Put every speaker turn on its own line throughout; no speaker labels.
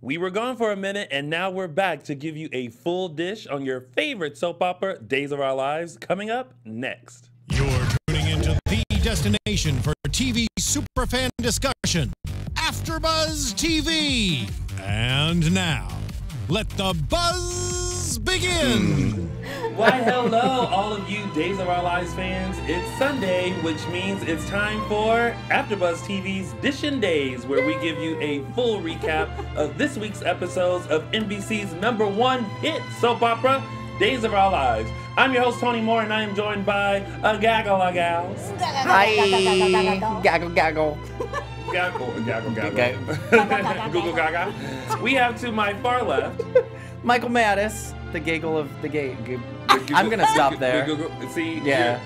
We were gone for a minute, and now we're back to give you a full dish on your favorite soap opera, Days of Our Lives, coming up next.
You're tuning into the destination for TV superfan discussion, AfterBuzz TV. And now, let the buzz begin.
Why, hello, all of you Days of Our Lives fans. It's Sunday, which means it's time for AfterBuzz TV's DISHIN Days, where we give you a full recap of this week's episodes of NBC's #1 hit soap opera, Days of Our Lives. I'm your host, Tony Moore, and I am joined by a gaggle of gals.
Hi, gaggle, gaggle.
Gaggle. Google Gaga. We have to my far left,
Michael Mattis, the gaggle of the gay. I'm gonna stop there.
See,
yeah,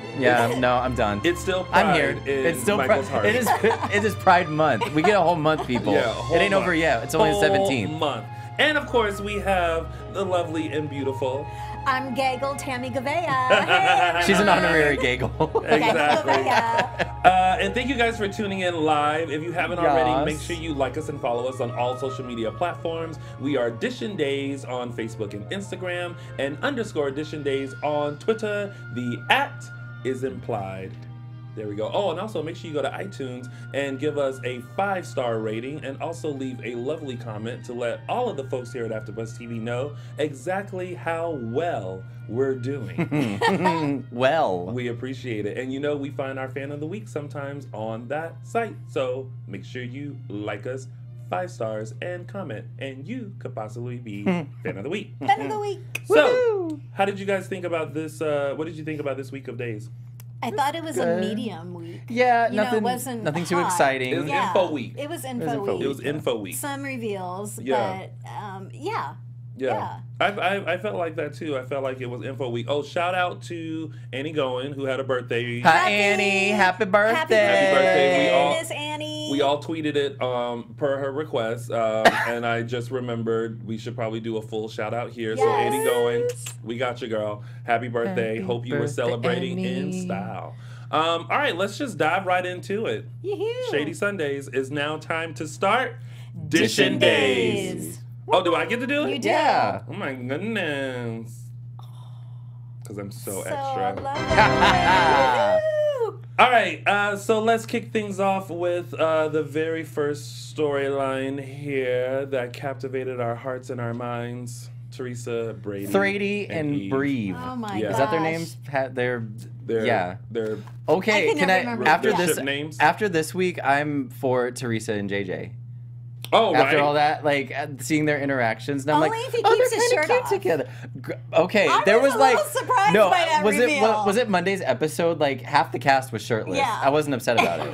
no, I'm done.
It's still Pride.
I'm here. It's still
Michael's heart.
It is Pride Month. We get a whole month, people.
Yeah,
it ain't over yet. It's only the 17th.
Month. And of course, we have the lovely and beautiful.
I'm Gaggle Tami Goveia. Hey,
she's an honorary gaggle.
Exactly. And thank you guys for tuning in live. If you haven't already, make sure you like us and follow us on all social media platforms. We are DISHIN Days on Facebook and Instagram, and _DISHIN Days on Twitter. The @ is implied. There we go. Oh, and also make sure you go to iTunes and give us a 5-star rating, and also leave a lovely comment to let all of the folks here at AfterBuzz TV know exactly how well we're doing.
Well.
We appreciate it. And you know, we find our fan of the week sometimes on that site. So make sure you like us, 5 stars, and comment, and you could possibly be fan of the week.
Fan of the week.
So, how did you guys think about this? What did you think about this week of days?
I thought it was a medium week.
Yeah,
nothing
too exciting.
It was info week.
It was info week.
It was info week.
Some reveals, but yeah.
I felt like that too. I felt like it was info week. Oh, shout out to Annie Goen, who had a birthday.
Hi, Annie. Happy birthday.
Happy birthday.
Miss Annie.
We all tweeted it per her request. And I just remembered we should probably do a full shout out here.
Yes.
So Annie Goen, we got you, girl. Happy birthday.
Happy
Hope you were celebrating
Annie.
in style. All right, let's just dive right into it.
Yoo-hoo.
Shady Sundays is now time to start
DISHIN Days.
Oh, do I get to do it?
You do.
Yeah.
Oh my goodness. Because I'm so extra.
I love it.
All right, so let's kick things off with the very first storyline here that captivated our hearts and our minds. Teresa, Brady,
and Breve.
Oh my
Yeah.
gosh.
Is that their names? They're okay.
I can never remember.
After this week, I'm for Teresa and JJ.
Oh,
After
right.
all that, like seeing their interactions, and I'm
Only
like,
if he
oh,
keeps
they're
his
kind of
shirt
cute
off.
together. Okay,
I
there
was
was
a
like
little surprised
no,
by that reveal.
was it Monday's episode? Like half the cast was shirtless.
Yeah.
I wasn't upset about it.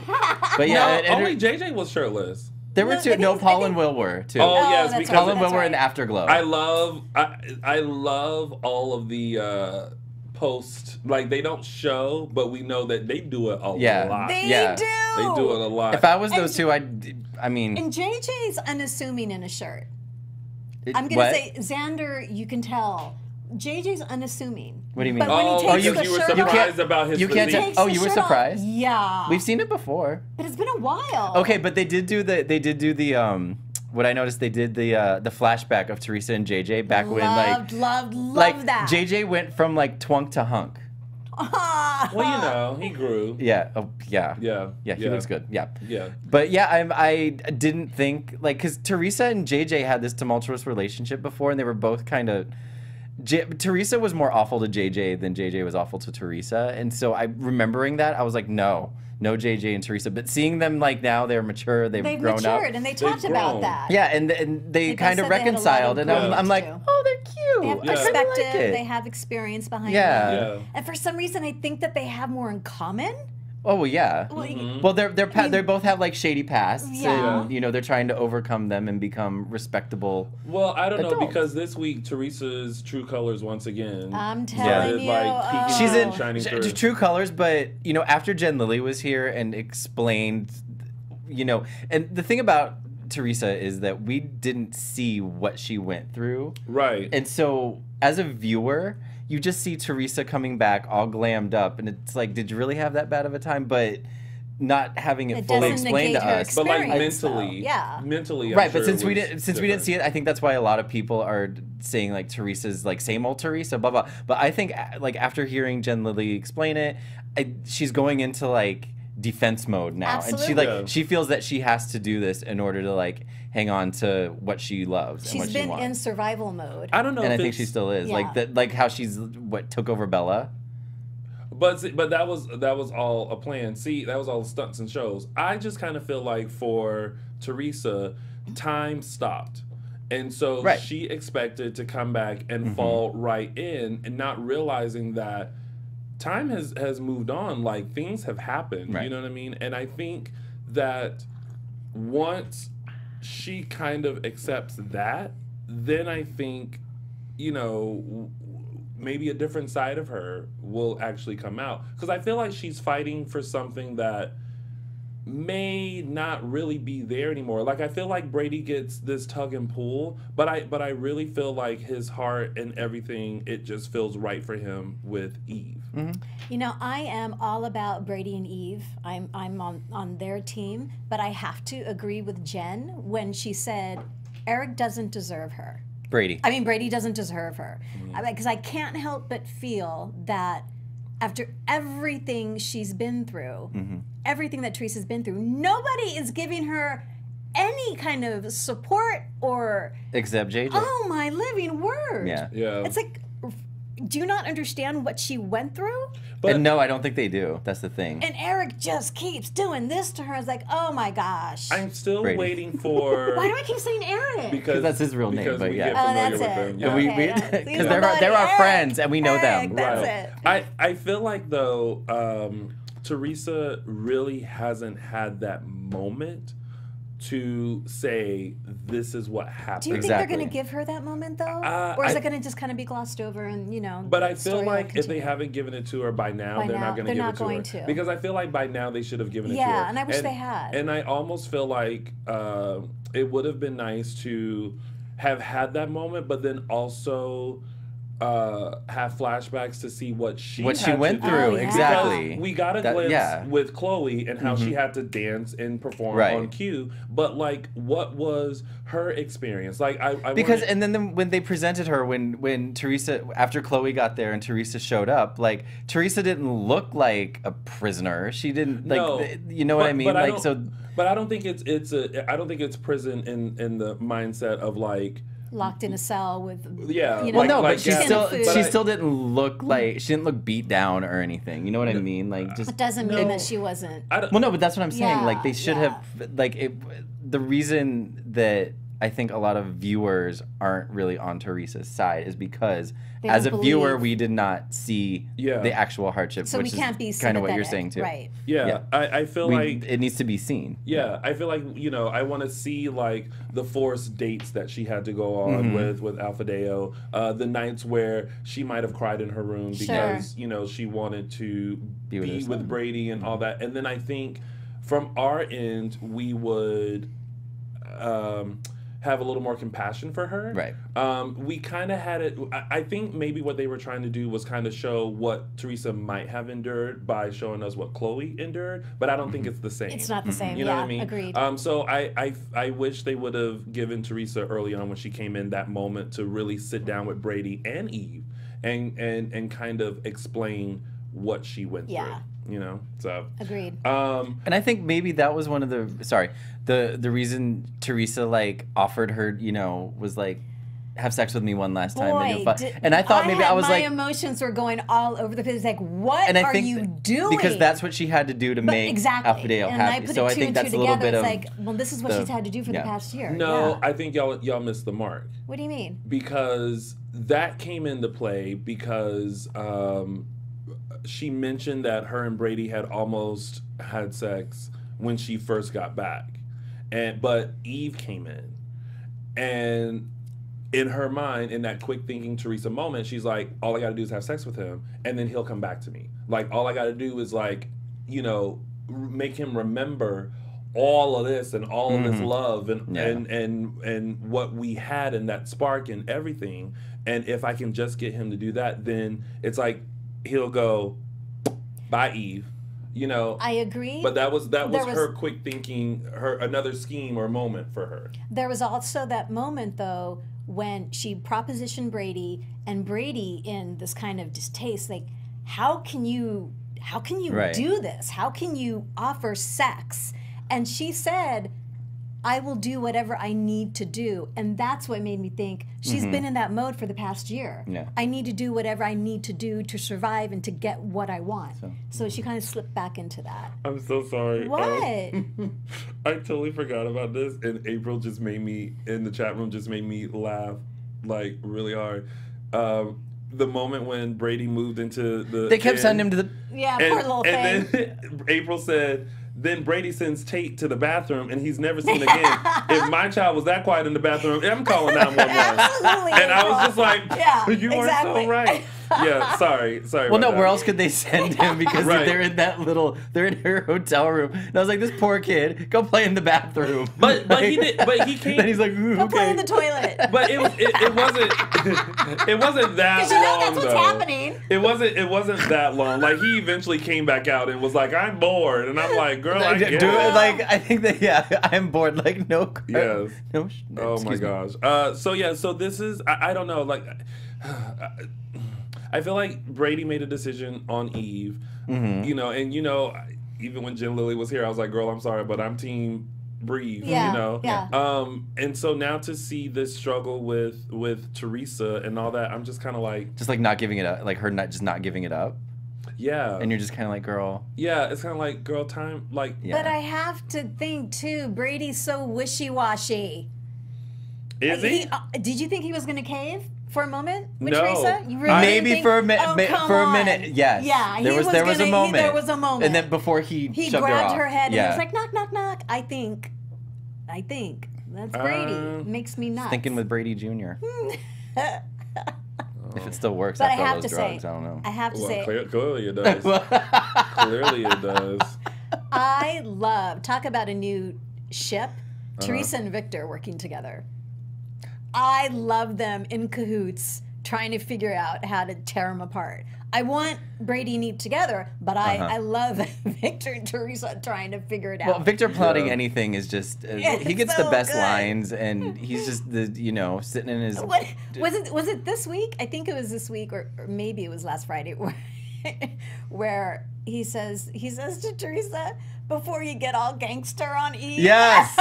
But yeah,
No, only JJ was shirtless.
there were two. No, Paul and Will were too.
Oh, yes,
that's
because
Paul and Will
that's
were
right.
in Afterglow.
I love all of the post, like they don't show, but we know that they do it a lot.
They
Yeah.
do.
They do it a lot.
If I was those two, I mean.
And JJ's unassuming in a shirt. I'm going
what?
to say, Xander, you can tell. JJ's unassuming.
What do you mean?
But when he takes
you
the
were
shirt
surprised
off,
about his
you can't
physique.
tell- Oh, you were surprised?
Yeah.
We've seen it before.
But it's been a while.
Okay, but they did do the what I noticed, they did the flashback of Teresa and JJ back when
Loved that.
JJ went from like twunk to hunk.
Well, you know, he grew.
Yeah. Oh, yeah.
Yeah.
Yeah, he looks good. Yeah.
Yeah.
But yeah, I didn't think, like, because Teresa and JJ had this tumultuous relationship before, and they were both kind of. Teresa was more awful to JJ than JJ was awful to Teresa, and so remembering that, I was like, no JJ and Teresa. But seeing them like now, they're mature, they've grown
matured,
up,
and they talked about that.
yeah, and they kind of
both said they had a lot of
reconciled, and I'm like,
growth, too.
oh, they're cute.
They have
I kinda
perspective.
like it.
They have experience behind
Yeah.
them.
Yeah.
And for some reason, I think that they have more in common.
Oh well, yeah. Well, they both have like shady pasts,
Yeah.
and you know they're trying to overcome them and become respectable.
Well, I don't know,
Adults.
because this week Teresa's true colors once again.
I'm telling you.
Like, peeking
She's in
shining through.
true colors, but you know, after Jen Lilly was here and explained, you know, and the thing about Teresa is that we didn't see what she went through,
Right.
and so as a viewer, you just see Teresa coming back all glammed up, and it's like, did you really have that bad of a time? But not having it
It
fully
doesn't
explained to
negate her
us.
But like
experience, though.
mentally,
Yeah.
mentally, I'm
Right,
sure
but since
it
we
was
didn't
different.
see it, I think that's why a lot of people are saying like Teresa's like same old Teresa, blah blah. But I think like after hearing Jen Lilly explain it, she's going into like defense mode now,
Absolutely.
and she feels that she has to do this in order to like hang on to what she loves and
She's
what she
been
wants.
in survival mode.
I don't know,
And I
if
think
it's-
she still is.
Yeah.
Like that, like how she's what took over Bella.
But that was all a plan. See, that was all stunts and shows. I just kind of feel like for Teresa, time stopped. And so
Right.
she expected to come back and fall right in, and not realizing that time has moved on. Like, things have happened.
Right.
You know what I mean? And I think that once she kind of accepts that, then I think, you know, maybe a different side of her will actually come out. Because I feel like she's fighting for something that may not really be there anymore. Like, I feel like Brady gets this tug and pull, but I really feel like his heart and everything, it just feels right for him with Eve.
You know, I am all about Brady and Eve. I'm on their team, but I have to agree with Jen when she said Eric doesn't deserve her.
Brady.
I mean, Brady doesn't deserve her. Because I can't help but feel that after everything she's been through, everything that Teresa's been through, nobody is giving her any kind of support or,
Except JJ.
oh my living word.
Yeah.
Yeah.
It's like, do you not understand what she went through?
But
And no, I don't think they do. That's the thing.
And Eric just keeps doing this to her. It's like, oh my gosh.
I'm still
Brady.
waiting for...
Why do I keep saying Eric?
Because
that's his real name,
because
but
we
yeah.
get
Oh,
familiar
that's
with
it.
them.
And
Yeah.
we
Okay,
because
that's-
they're our
Eric.
friends and we know
Eric,
them.
that's
Right.
it.
I feel like, though, Teresa really hasn't had that moment to say, this is what happened.
Do you think they're
Exactly.
going to give her that moment, though? Or is it going to just kind of be glossed over and, you know,
But I
the
feel
story will
like if they
continue?
haven't given it to her by now,
By
they're
now,
not going to
they're
give
not
it to
going
her.
to.
Because I feel like by now they should have given it to her.
Yeah, and I wish they had.
And I almost feel like it would have been nice to have had that moment, but then also have flashbacks to see what she
What she
had
went
to do.
through,
Oh, yeah.
exactly.
Because we got a
That-
glimpse
yeah.
with Chloe and how she had to dance and perform
Right.
on cue, but like, what was her experience? Like, I
Because
wanted-
and then when they presented her when Teresa after Chloe got there and Teresa showed up, like Teresa didn't look like a prisoner. She didn't like
No,
you know what I mean?
But
Like
don't,
so
but I don't think I don't think it's prison in the mindset of like,
Locked in a cell with,
yeah.
you know,
well no,
like
but she
gas-
still
food.
she
I-
still didn't look like she didn't look beat down or anything. You know what I mean? Like just
it doesn't
No.
mean that she wasn't.
I don't,
well no, but that's what I'm saying. Like they
Yeah,
should
yeah.
have like it the reason that I think a lot of viewers aren't really on Teresa's side is because
They
as a
don't
viewer
believe.
we did not see
Yeah.
the actual hardship,
So
which
we can't be
is kind of what you're saying
sympathetic,
too.
Right.
yeah,
Yeah.
I feel like
It needs to be seen.
yeah, I feel like, you know, I want to see like the forced dates that she had to go on with Alfadeo, the nights where she might have cried in her room because you know she wanted to
Be with her son.
with Brady and all that, and then I think from our end we would have a little more compassion for her.
Right.
We kind of had it. I think maybe what they were trying to do was kind of show what Teresa might have endured by showing us what Chloe endured, but I don't think it's the same.
It's not the same.
You know
yeah,
what I mean?
agreed.
So I wish they would have given Teresa early on when she came in that moment to really sit down with Brady and Eve and kind of explain what she went
Yeah.
through. You know, so
Agreed.
And I think maybe that was one of the reason Teresa like offered her, you know, was like have sex with me one last time. And I thought maybe I was
my
like
emotions were going all over the place. Like, what
and I
are
think
you doing?
because that's what she had to do to make
exactly.
Alfadeo
and
happy.
I put
So
it
I
two
think
and
that's
two
a little
together.
bit
It's
of
like, well, this is what
the-
she's had to do for
yeah.
the past year.
no,
Yeah.
I think y'all missed the mark.
What do you mean?
Because that came into play because she mentioned that her and Brady had almost had sex when she first got back, but Eve came in, and in her mind, in that quick thinking Teresa moment, she's like, all I got to do is have sex with him, and then he'll come back to me. Like, all I got to do is like, you know, make him remember all of this and all of this love and what we had in that spark and everything. And if I can just get him to do that, then it's like he'll go, bye Eve, You know,
I agree.
But that was her quick thinking, her another scheme or moment for her. There
was also that moment though when she propositioned Brady, and Brady in this kind of distaste, like, how can you do this? How can you offer sex? And she said, I will do whatever I need to do. And that's what made me think she's been in that mode for the past year. Yeah. I need to do whatever I need to do to survive and to get what I want. So she kind of slipped back into that.
I'm so sorry.
What?
I totally forgot about this. And April just made me, in the chat room, just made me laugh like really hard. The moment when Brady moved into the...
They kept sending him to the...
Yeah, poor little thing.
And then April said... Then Brady sends Tate to the bathroom, and he's never seen again. If my child was that quiet in the bathroom, I'm calling 911.
Absolutely.
And I was just like, you
exactly.
are so right. Yeah, sorry.
Well, no, where else could they send him? Because they're in they're in her hotel room. And I was like, this poor kid, go play in the bathroom.
But he came.
Then he's like,
go play in the toilet.
But it wasn't that
long. Because you know that's what's
though.
Happening.
It wasn't that long. Like he eventually came back out and was like, I'm bored, and I'm like, girl, I get it.
Like I think that I'm bored. Like no.
Yes.
No.
Oh my gosh. So this is I don't know like. I feel like Brady made a decision on Eve, you know, and even when Jen Lilly was here, I was like, girl, I'm sorry, but I'm team Breathe, you know?
Yeah.
And so now to see this struggle with Teresa and all that, I'm just kind of like...
Just like not giving it up, like her not giving it up?
Yeah.
And you're just kind of like, girl...
Yeah, it's kind of like, girl, time, like...
Yeah. But I have to think, too, Brady's so wishy-washy.
Is he?
Did you think he was going to cave? For a moment with
no.
Teresa? You really
Maybe for a minute, yes.
Yeah,
there was a moment.
There was a moment.
And then before he
grabbed her head and he was like, knock, knock, knock. I think that's Brady. Makes me nuts.
Thinking with Brady Jr. If it still works
but
after all those drugs, I don't know.
I have to say.
Clearly it does. Clearly it does.
Talk about a new ship. Teresa and Victor working together. I love them in cahoots trying to figure out how to tear them apart. I want Brady and Eve together, but I love Victor and Teresa trying to figure it out.
Well, Victor plotting anything is just he gets the best lines, and he's just sitting in his.
Was it this week? I think it was this week, or maybe it was last Friday, where he says to Teresa, before you get all gangster on Eve.
Yes.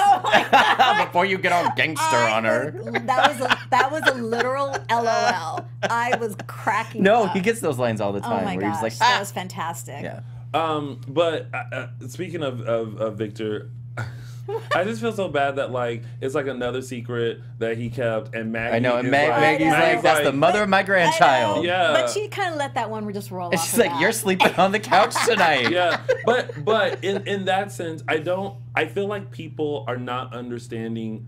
Before you get all gangster on her.
That was a literal LOL. I was cracking up.
He gets those lines all the time.
Oh my
where
gosh,
he's like,
that was fantastic.
Yeah.
But speaking of Victor, I just feel so bad that like it's like another secret that he kept, and Maggie.
I know, and Maggie's like, that's the mother of my grandchild.
Yeah,
but she kind of let that one just roll off.
She's like, you're sleeping on the couch tonight.
Yeah, but in that sense, I feel like people are not understanding.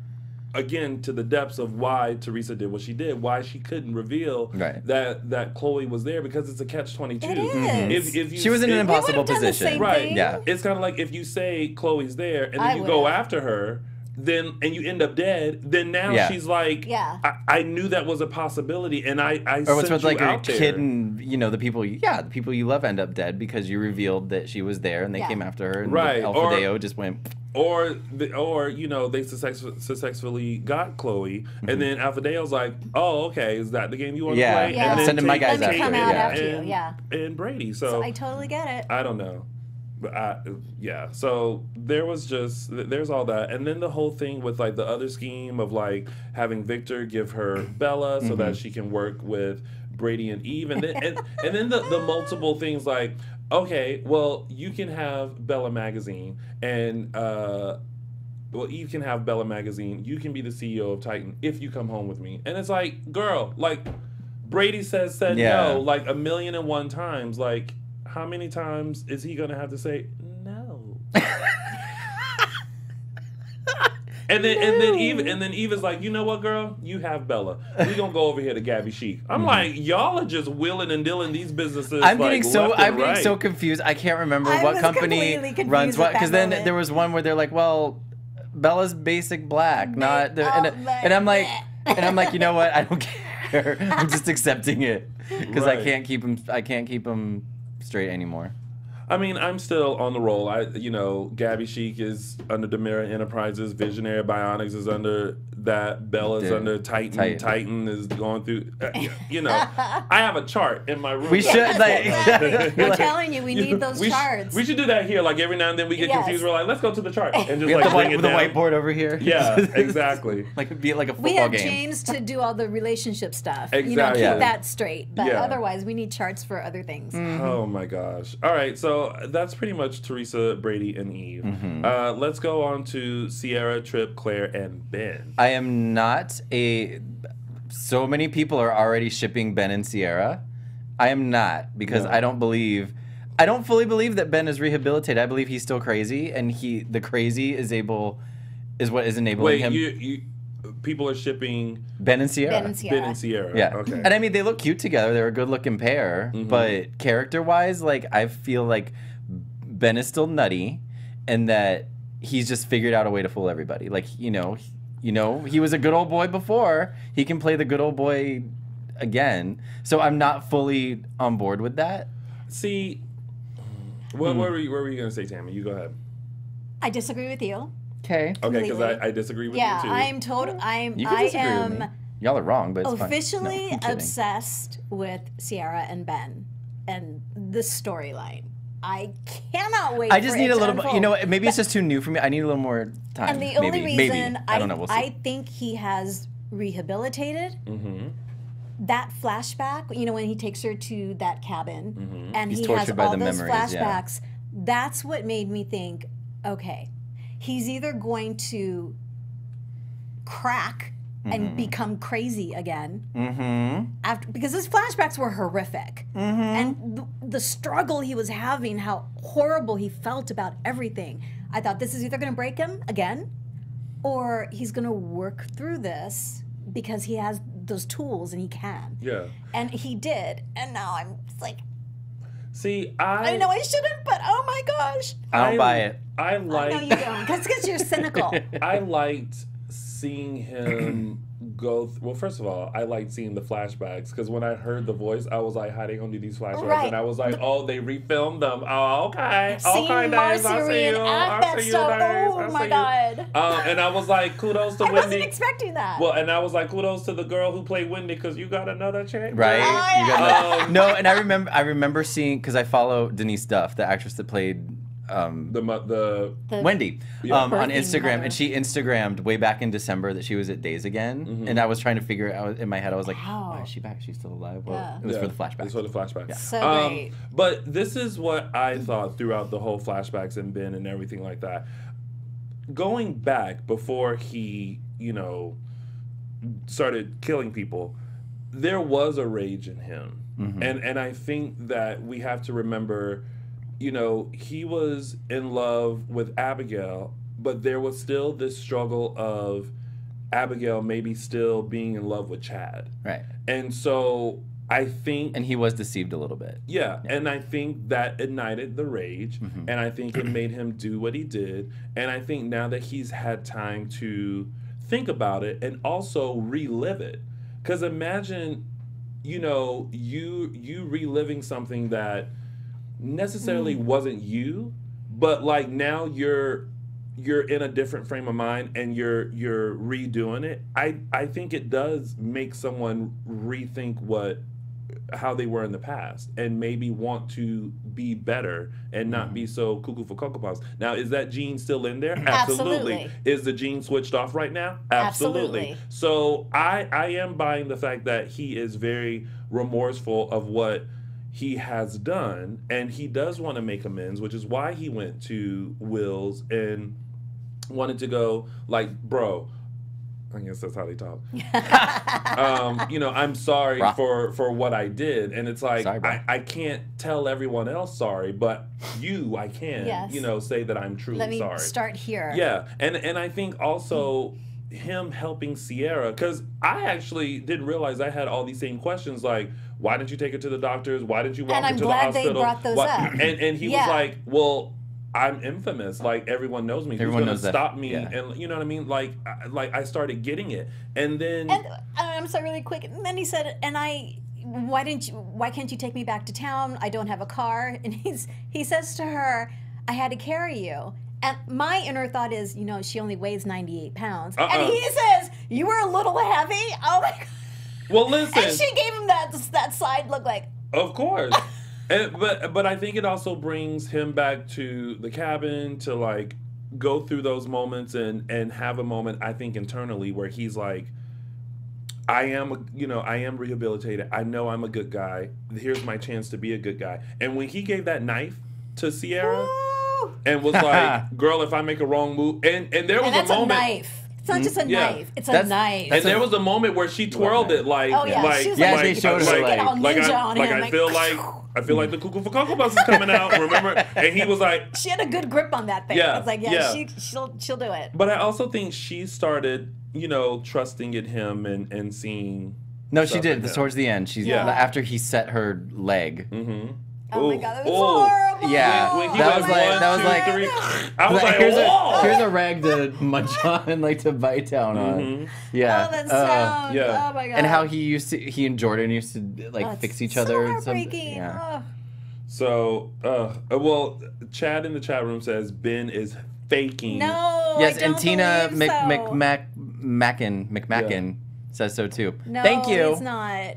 Again, to the depths of why Teresa did what she did, why she couldn't reveal that Chloe was there, because it's a catch-22.
It is.
If
she was in an impossible position,
right?
Yeah,
it's kind of like if you say Chloe's there and then you go after her, and you end up dead. Then now she's like, I knew that was a possibility, and I
or what's with like your
out
kid and the people you love end up dead because you revealed that she was there and they came after her, and Alpha Deo just went.
Or they successfully got Chloe, and then Alpha Deo's like, oh, okay, is that the game you want to play?
Yeah,
and then
sending my guys
after come out after you.
And Brady. So
I totally get it.
I don't know. But so there's all that, and then the whole thing with like the other scheme of like having Victor give her Bella so that she can work with Brady and Eve, and then and then the multiple things like, okay, well, you can have Bella Magazine, and Eve can have Bella Magazine. You can be the CEO of Titan if you come home with me. And it's like, girl, like Brady said no like 1,000,001 times. Like, how many times is he gonna have to say no? And then Eve is like, you know what, girl? You have Bella. We gonna go over here to Gabby Chic. I'm like, y'all are just willing and dealing these businesses.
I'm getting so confused. I can't remember what company runs what, because then there was one where they're like, well, Bella's basic black, not the, and I'm like, you know what? I don't care. I'm just accepting it because I can't keep him straight anymore.
I mean, I'm still on the roll. Gabby Chic is under Demira Enterprises. Visionary Bionics is under that. Bella's under Titan. Titan is going through. I have a chart in my room.
We should.
I'm telling you, we need those charts.
We should do that here. Like every now and then we get confused. We're like, let's go to the chart and just
we
like
have
bring it
the
down.
whiteboard over here.
Yeah, exactly.
Like be like a football
we have
game.
James to do all the relationship stuff.
Exactly.
Keep that straight. But otherwise, we need charts for other things.
Oh my gosh. All right, so that's pretty much Teresa, Brady, and Eve. Let's go on to Sierra, Trip, Claire, and Ben.
I am not so many people are already shipping Ben and Sierra. I am not, because I don't fully believe that Ben is rehabilitated. I believe he's still crazy, and the crazy is what is enabling him.
People are shipping
Ben and Sierra.
Ben and Sierra.
Yeah.
Okay.
And I mean, they look cute together. They're a good-looking pair. But character-wise, like, I feel like Ben is still nutty, and that he's just figured out a way to fool everybody. Like, he was a good old boy before. He can play the good old boy again. So I'm not fully on board with that.
See, what were you going to say, Tami? You go ahead.
I disagree with you.
Okay.
Okay, because I disagree with you too.
Yeah, I'm total.
You can disagree with me. Y'all are wrong, but it's
officially
fine. No,
obsessed with Sierra and Ben and the storyline. I cannot wait.
I just need a little
bit.
maybe it's just too new for me. I need a little more time.
And the only reason
I don't know. We'll see.
I think he has rehabilitated. That flashback, when he takes her to that cabin, and he has all those flashbacks. That's what made me think, okay, he's either going to crack and become crazy again, because his flashbacks were horrific, and the struggle he was having, how horrible he felt about everything. I thought this is either going to break him again, or he's going to work through this because he has those tools and he can. Yeah. And he did, and now I'm just like,
see,
I know I shouldn't, but oh my gosh.
I don't buy it.
I like.
No, you don't, because you're cynical.
I liked seeing him go. Well, first of all, I liked seeing the flashbacks, because when I heard the voice, I was like, how they gonna do these flashbacks? And I was like, oh, they refilmed them. Oh, okay. Okay, Days. I see you. I see you, Days.
Oh my God.
And I was like, kudos to Wendy.
I wasn't expecting that.
Well, and I was like, kudos to the girl who played Wendy, because you got another chick.
Right.
Oh,
you got no, and I remember seeing, because I follow Denise Duff, the actress that played
the
Wendy on Instagram, and she Instagrammed way back in December that she was at Days again, and I was trying to figure it out in my head. I was like, why is she back? She's still alive. Well, it was for the flashback.
It was for the flashback.
Yeah.
So great.
But this is what I thought throughout the whole flashbacks and Ben and everything like that. Going back before he, started killing people, there was a rage in him, and I think that we have to remember. He was in love with Abigail, but there was still this struggle of Abigail maybe still being in love with Chad.
Right.
And so I think...
And he was deceived a little bit.
Yeah, and I think that ignited the rage, and I think it made him do what he did, and I think now that he's had time to think about it and also relive it. Because imagine, you reliving something that necessarily wasn't you, but like now you're in a different frame of mind and you're redoing it. I think it does make someone rethink how they were in the past and maybe want to be better and not be so cuckoo for Cocoa Puffs. Now, is that gene still in there? Absolutely. Is the gene switched off right now? Absolutely. So I am buying the fact that he is very remorseful of what he has done, and he does want to make amends, which is why he went to Will's and wanted to go like, bro, I guess that's how they talk. I'm sorry for what I did, and it's like, sorry, I can't tell everyone else sorry, but I can, say that I'm truly sorry.
Let me start here.
Yeah, and I think also him helping Sierra, because I actually didn't realize I had all these same questions, like, why didn't you take her to the doctors? Why didn't you walk her to the hospital?
And I'm glad they brought those up.
And he was like, well, I'm infamous. Like, everyone knows me.
Everyone
Who's going to stop me?
Yeah.
And you know what I mean? Like I started getting it. And then...
And I'm sorry, really quick. And then he said, and I why can't you take me back to town? I don't have a car. And he says to her, I had to carry you. And my inner thought is, you know, she only weighs 98 pounds. And he says, you were a little heavy? Oh my God.
Well, listen.
And she gave him that side look like.
Of course. But I think it also brings him back to the cabin to like go through those moments and have a moment, I think, internally where he's like, I am rehabilitated. I know I'm a good guy. Here's my chance to be a good guy. And when he gave that knife to Sierra and was like, girl, if I make a wrong move, and there was a moment.
A knife. It's not just a knife. It's a knife.
And there was a moment where she twirled it like,
they showed her
I feel like the Cuckoo for Cocoa Bus is coming out. Remember? And he was like,
she had a good grip on that thing.
Yeah,
it's like, she'll do it.
But I also think she started, you know, trusting in him and seeing.
No, she did. Towards the end, after he set her leg.
Mm-hmm.
Oh my God, that was horrible.
Yeah,
when he
that was like
3. I was like,
here's a rag to munch on and like to bite down on. Yeah.
Oh, that sound. Oh my God.
And how he and Jordan used to like fix each other.
Heartbreaking.
Yeah.
So, well, Chad in the chat room says Ben is faking.
No.
Yes,
I don't
and Tina
McMacken
McMacken says so too.
No,
Thank you.
It's not.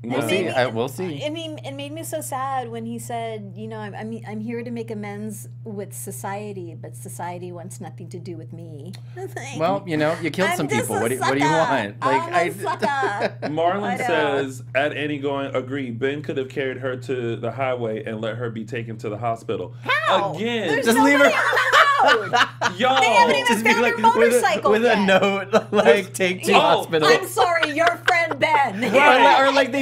We'll see.
I mean, it made me so sad when he said, you know, I'm here to make amends with society, but society wants nothing to do with me. Like,
well, you know, you killed some people. What do you want?
Like,
Marlon says, at Annie going, agree, Ben could have carried her to the highway and let her be taken to the hospital.
How?
Again.
There's
just leave her.
Y'all.
They haven't even
Just
found
like
her motorcycle
with
yet.
a note, like take to hospital.
I'm sorry, your friend Ben.
Or like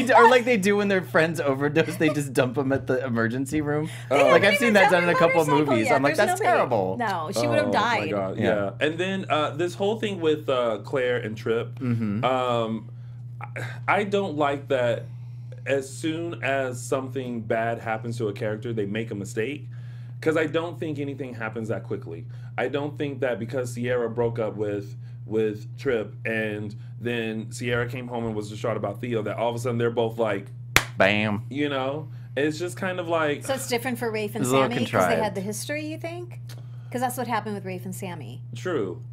they do when their friends overdose, they just dump them at the emergency room. Like I've seen that done in a couple of movies.
Yet.
I'm like, that's terrible.
No, she would have died.
Oh my God, yeah. And then this whole thing with Claire and Trip, I don't like that. As soon as something bad happens to a character, they make a mistake. Because I don't think anything happens that quickly. I don't think that because Sierra broke up with Trip and then Sierra came home and was distraught about Theo, that all of a sudden they're both like,
bam.
You know? It's just kind of like...
So it's different for Rafe and Sammy because they had the history, you think? Because that's what happened with Rafe and Sammy.
True.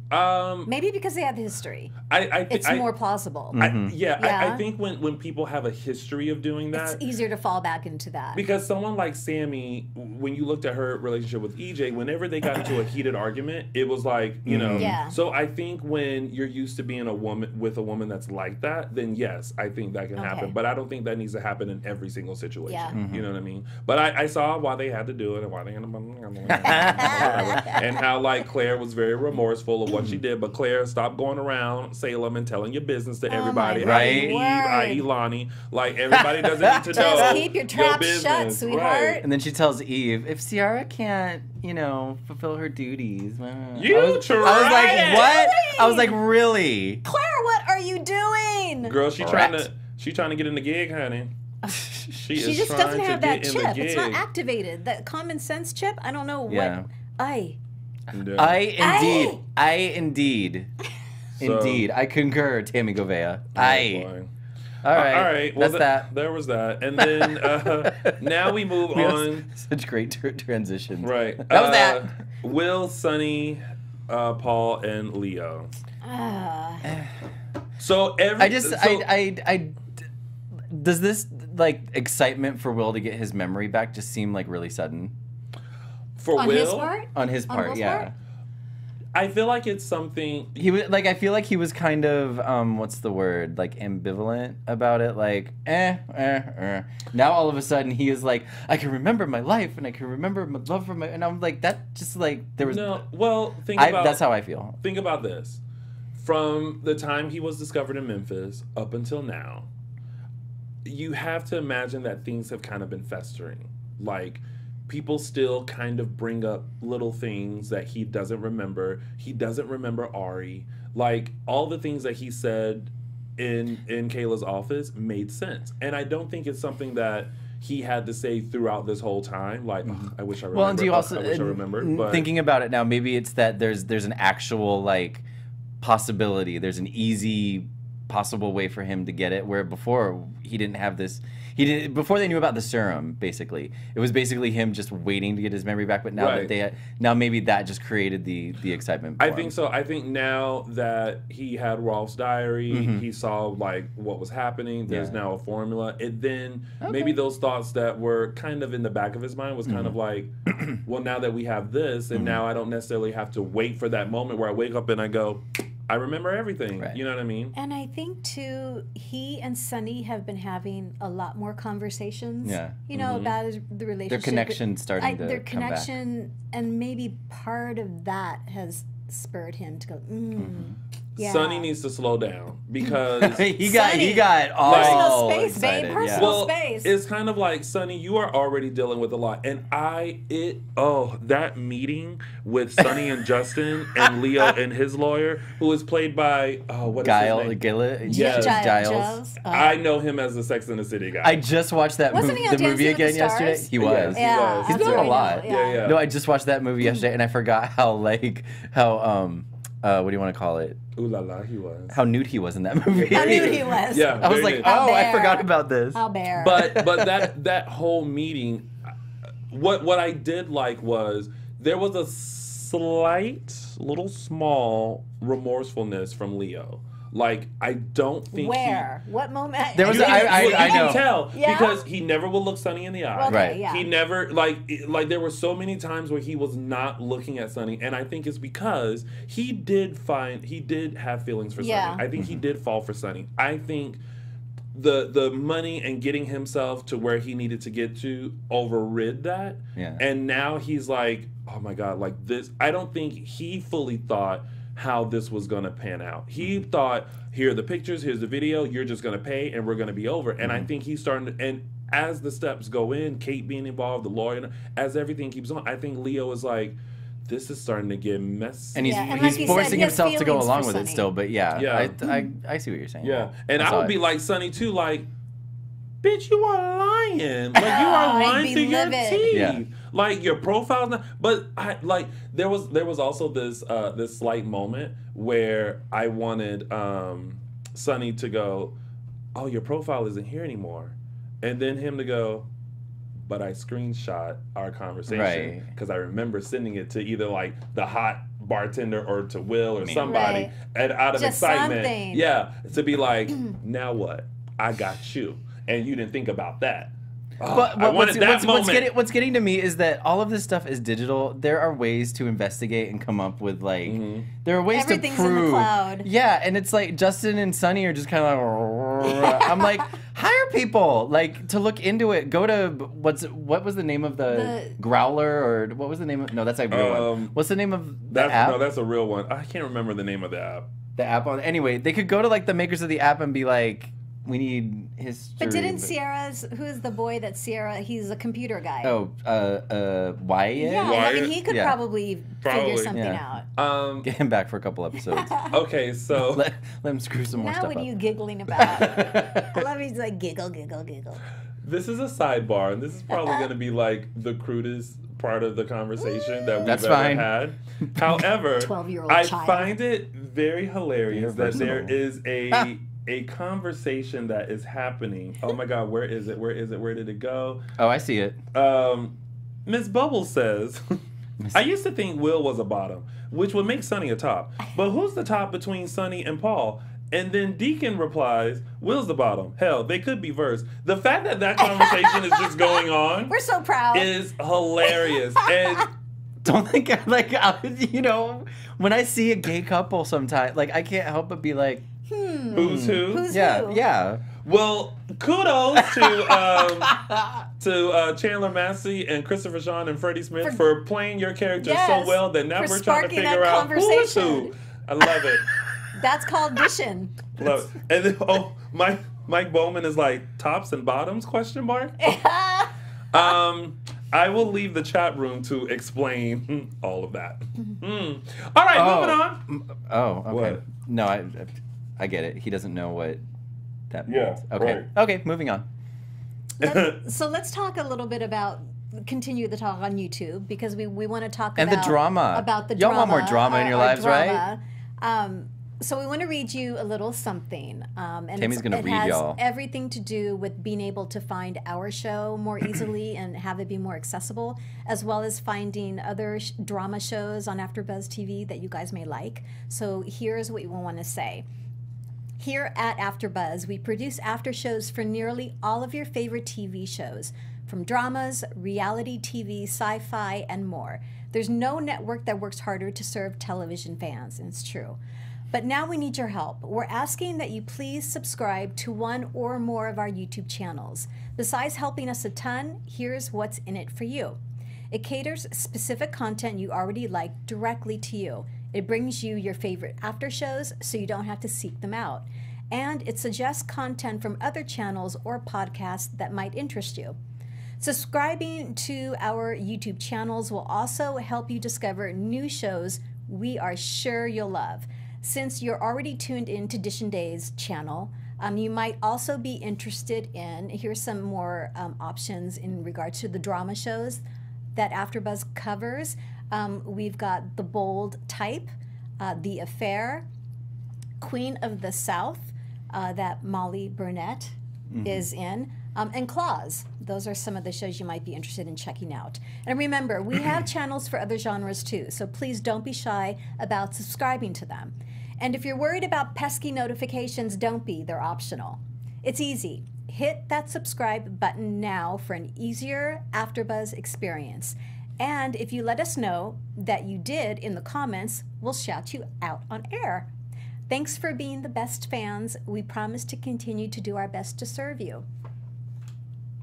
Maybe because they had the history. It's more plausible.
I think when people have a history of doing that,
it's easier to fall back into that.
Because someone like Sammy, when you looked at her relationship with EJ, whenever they got into a heated argument, it was like, you know.
Yeah.
So I think when you're used to being with a woman that's like that, then yes, I think that can happen. But I don't think that needs to happen in every single situation.
Yeah.
You know what I mean? But I saw why they had to do it and why they and how like Claire was very remorseful of what she did, but Claire, stop going around Salem and telling your business to everybody.
Right.
I.e. Lonnie. Like, everybody doesn't need to know.
Just keep your trap shut, sweetheart.
Right.
And then she tells Eve, if Ciara can't, you know, fulfill her duties.
You
I was like, what? I was like, really?
Claire, what are you doing?
Girl, she's trying to get in the gig, honey. She
just doesn't have that chip. It's not activated. That common sense chip. I don't know what.
Indeed. I concur, Tami Goveia. All right.
Well,
that's that.
There was that. And then now we move on.
Such great transition.
Right.
That was that.
Will, Sonny, Paul, and Leo. So
does this like excitement for Will to get his memory back just seem like really sudden?
For
on
Will?
His part?
On his part, yeah.
Part?
I feel like it's something
he was like. I feel like he was kind of what's the word? Like ambivalent about it. Like Now all of a sudden he is like, I can remember my life and I can remember my love for my. And I'm like, that just like there was
no. Well,
that's how I feel.
Think about this. From the time he was discovered in Memphis up until now, you have to imagine that things have kind of been festering. Like, people still kind of bring up little things that he doesn't remember. He doesn't remember Ari. Like, all the things that he said in Kayla's office made sense. And I don't think it's something that he had to say throughout this whole time. Like, I wish I remembered.
Well, and do you also,
I wish I remembered. But
thinking about it now, maybe it's that there's an actual, like, possibility. There's an easy possible way for him to get it, where before he didn't have this. Before they knew about the serum, basically. It was basically him just waiting to get his memory back, but now that now maybe that just created the excitement.
I think so. I think now that he had Rolf's diary, he saw like what was happening. There's now a formula. And then maybe those thoughts that were kind of in the back of his mind was kind of like, well, now that we have this, and now I don't necessarily have to wait for that moment where I wake up and I go, I remember everything. Right. You know what I mean?
And I think, too, he and Sonny have been having a lot more conversations, you know, about the relationship.
Their connection starting to
Their
come
connection,
back.
And maybe part of that has spurred him to go, yeah.
Sonny needs to slow down because
he got all
personal space,
excited.
babe. Personal space.
It's kind of like, Sonny, you are already dealing with a lot, and that meeting with Sonny and Justin and Leo and his lawyer, who is played by what is his name?
Gillett.
Yes,
Giles.
I know him as the Sex and the City guy.
I just watched that movie again yesterday. He was.
Yeah.
He's doing a lot.
Yeah.
No, I just watched that movie yesterday, and I forgot how what do you want to call it?
Ooh la la, he was.
How nude he was in that movie.
How nude he was.
Yeah,
I was like, I forgot about this.
How bare.
But that whole meeting, what I did like was there was a little small remorsefulness from Leo. Like, I don't think
What moment?
There was.
I
know.
can tell because he never would look Sonny in the eye.
Right.
Yeah.
He never like there were so many times where he was not looking at Sonny, and I think it's because he did have feelings for Sonny. I think he did fall for Sonny. I think the money and getting himself to where he needed to get to overrid that.
Yeah.
And now he's like, oh my God, like this. I don't think he fully thought how this was going to pan out. He thought, here are the pictures, here's the video, you're just going to pay and we're going to be over. And I think he's starting to, and as the steps go in, Kate being involved, the lawyer, as everything keeps on, I think Leo is like, this is starting to get messy.
And he's forcing himself to go along with it still, but I see what you're saying.
Yeah. And I would be like Sonny too, like, bitch, you are lying. Like, you are lying through your teeth. Yeah. Like, your profile's not, but there was also this slight moment where I wanted Sonny to go, oh, your profile isn't here anymore. And then him to go, but I screenshot our conversation because I remember sending it to either like the hot bartender or to Will or somebody out of
just
excitement.
Something.
Yeah, to be like, now what? I got you. And you didn't think about that.
But what's getting to me is that all of this stuff is digital. There are ways to investigate and come up with there are ways to prove.
In the cloud.
Yeah, and it's like Justin and Sonny are just kind of like, I'm like, hire people like to look into it. Go to what was the name of the Growler or what was the name of? No, that's a real one. What's the name of the app?
No, that's a real one. I can't remember the name of the app.
The app on anyway, they could go to like the makers of the app and be like, we need history.
But didn't Sierra's, who's the boy that Sierra, he's a computer guy.
Oh, Wyatt?
Yeah, I mean, he could probably figure something out.
Get him back for a couple episodes.
Okay, so.
let him screw some more stuff up.
Now what are you giggling about? I love you, like, giggle, giggle, giggle.
This is a sidebar, and this is probably going to be like the crudest part of the conversation that we've ever had. However, I find it very hilarious that there is a conversation that is happening. Oh my God, where is it? Where is it? Where did it go?
Oh, I see it.
Miss Bubbles says, I used to think Will was a bottom, which would make Sonny a top. But who's the top between Sonny and Paul? And then Deacon replies, Will's the bottom. Hell, they could be versed. The fact that conversation is just going on.
We're so proud.
Is hilarious. And
don't think when I see a gay couple sometimes, like I can't help but be like,
who's who?
Who's who?
Yeah.
Well, kudos to Chandler Massey and Christopher Sean and Freddie Smith for playing your characters so well that now we're trying to figure out who's who. I love it.
That's called DISHIN.
Love it. And then Mike Bowman is like tops and bottoms ? I will leave the chat room to explain all of that. All right, moving on.
Oh, okay.
What?
No, I get it. He doesn't know what that means.
Yeah,
okay.
right.
Okay, moving on.
So let's talk a little bit about, continue the talk on YouTube, because we want to talk
about the drama.
About the
Y'all
drama.
want more drama in your lives, right?
So we want to read you a little something. And
Tammy's going to read
has
y'all.
everything to do with being able to find our show more easily and have it be more accessible, as well as finding other drama shows on AfterBuzz TV that you guys may like. So here's what we want to say. Here at AfterBuzz, we produce after shows for nearly all of your favorite TV shows, from dramas, reality TV, sci-fi, and more. There's no network that works harder to serve television fans, and it's true. But now we need your help. We're asking that you please subscribe to one or more of our YouTube channels. Besides helping us a ton, here's what's in it for you. It caters specific content you already like directly to you. It brings you your favorite after shows so you don't have to seek them out. And it suggests content from other channels or podcasts that might interest you. Subscribing to our YouTube channels will also help you discover new shows we are sure you'll love. Since you're already tuned in to DISHIN Days channel, you might also be interested in, here's some more options in regards to the drama shows that AfterBuzz covers. We've got The Bold Type, The Affair, Queen of the South, that Molly Burnett is in, and Claws. Those are some of the shows you might be interested in checking out. And remember, we have channels for other genres too, so please don't be shy about subscribing to them. And if you're worried about pesky notifications, don't be. They're optional. It's easy. Hit that subscribe button now for an easier AfterBuzz experience. And if you let us know that you did in the comments, we'll shout you out on air. Thanks for being the best fans. We promise to continue to do our best to serve you.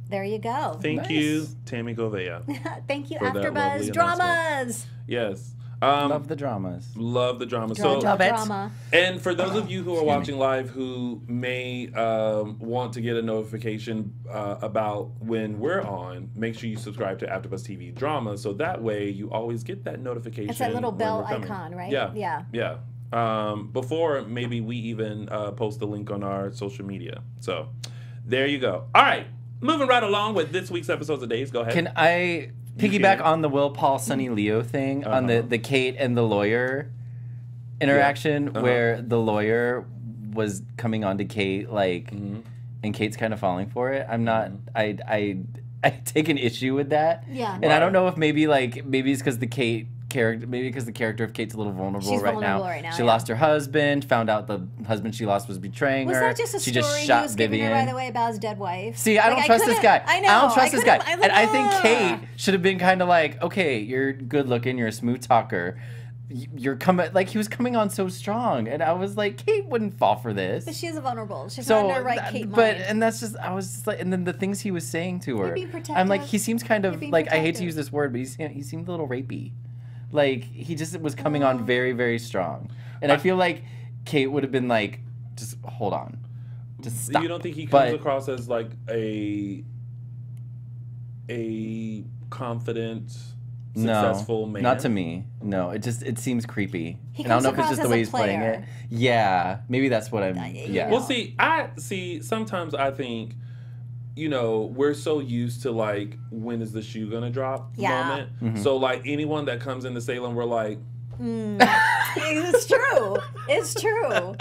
There you go.
Thank you, Tami Goveia.
Thank you, AfterBuzz Dramas.
Yes.
Love the dramas.
Love the drama.
Drama.
And for those of you who are watching live who may want to get a notification about when we're on, make sure you subscribe to AfterBuzz TV Drama, so that way you always get that notification.
It's that little
when
bell
we're coming.
icon, right?
Yeah. Yeah. Before maybe we even post the link on our social media. So there you go. All right. Moving right along with this week's episodes of Days. Go ahead.
Can I piggyback on the Will, Paul, Sunny, Leo thing, on the Kate and the lawyer interaction, where the lawyer was coming on to Kate, like, and Kate's kind of falling for it? I'm not, I take an issue with that.
Yeah.
And I don't know if maybe it's because the Kate character, maybe because the character of Kate's a little vulnerable right now. She lost her husband, found out the husband she lost was betraying her.
Was that just a story
just
he
shot
was
Vivian.
giving her, by the way, about his dead wife?
See, I don't trust this guy.
I know.
I don't trust this guy. And I think
Kate
Kate should have been kind of like, okay, you're good looking, you're a smooth talker. You're coming, like, he was coming on so strong. And I was like, Kate wouldn't fall for this.
But she's vulnerable. She's not in her right Kate mind.
And that's just, I was just like, and then the things he was saying to her.
Being protective.
I'm like, he seems kind of, like, I hate to
protective.
use this word, but he seemed a little rapey. Like, he just was coming on very, very strong. And I feel like Kate would have been like, just hold on. Just stop.
You don't think he comes across as like a confident, successful man?
Not to me. No, it seems creepy.
He
and I don't know if
comes
it's just
across
the way
as
he's
a
playing
player.
it. Yeah, maybe that's what I'm. Yeah.
Well, sometimes I think, you know, we're so used to like, when is the shoe gonna drop moment. So like anyone that comes into Salem, we're like,
It's true. It's true.